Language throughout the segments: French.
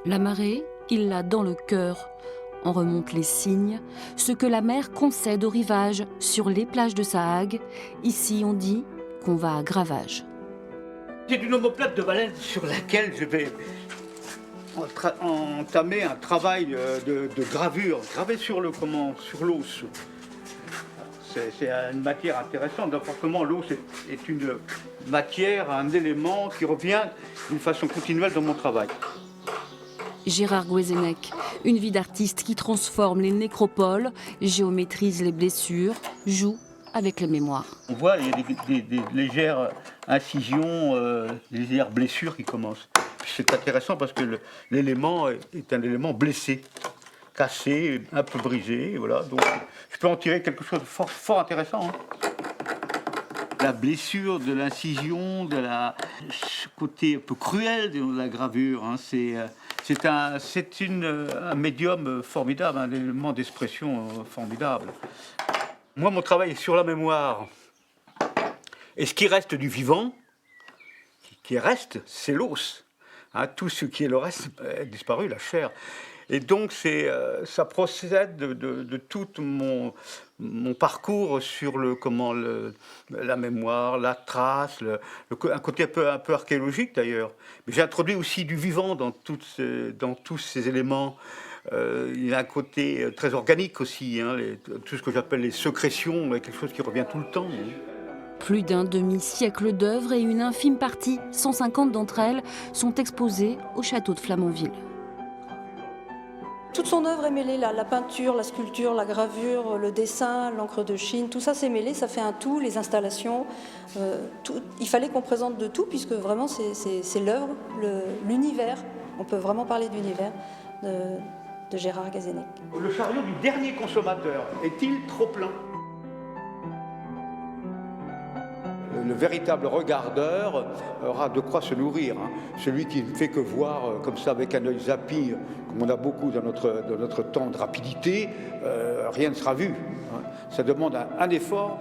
La marée, il l'a dans le cœur. En remontent les signes, ce que la mer concède au rivage sur les plages de Saag. Ici, on dit qu'on va à Gravage. C'est une omoplate de baleine sur laquelle je vais entamer un travail de gravure, gravé sur l'os. C'est une matière intéressante. Donc forcément, l'os est une matière, un élément qui revient d'une façon continuelle dans mon travail. Gérard Guézenec, une vie d'artiste qui transforme les nécropoles, géométrise les blessures, joue avec les mémoires. On voit, il y a des légères incisions, des légères blessures qui commencent. C'est intéressant parce que l'élément est un élément blessé, cassé, un peu brisé. Voilà. Donc je peux en tirer quelque chose de fort intéressant. Hein. La blessure de l'incision, ce côté un peu cruel de la gravure, hein, c'est un médium formidable, un élément d'expression formidable. Moi, mon travail est sur la mémoire. Et ce qui reste du vivant, qui reste, c'est l'os. Hein, tout ce qui est le reste est disparu, la chair. Et donc, ça procède de tout mon parcours sur la mémoire, la trace, un côté un peu archéologique d'ailleurs. Mais j'ai introduit aussi du vivant dans tous ces éléments. Il y a un côté très organique aussi, hein, tout ce que j'appelle les sécrétions, quelque chose qui revient tout le temps. Hein. Plus d'un demi-siècle d'œuvres et une infime partie, 150 d'entre elles, sont exposées au château de Flamanville. Toute son œuvre est mêlée, la peinture, la sculpture, la gravure, le dessin, l'encre de Chine, tout ça c'est mêlé, ça fait un tout, les installations. Il fallait qu'on présente de tout puisque vraiment c'est l'œuvre, l'univers, on peut vraiment parler d'univers de Gérard Guézenec. Le chariot du dernier consommateur est-il trop plein ? Le véritable regardeur aura de quoi se nourrir. Hein. Celui qui ne fait que voir comme ça avec un œil zappy, comme on a beaucoup dans notre temps de rapidité, rien ne sera vu. Hein. Ça demande un effort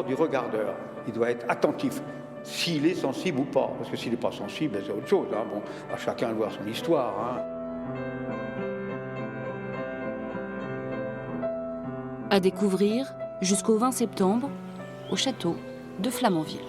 du regardeur. Il doit être attentif, s'il est sensible ou pas. Parce que s'il n'est pas sensible, c'est autre chose. Hein. Bon, à chacun de voir son histoire. Hein. À découvrir jusqu'au 20 septembre au château de Flamanville.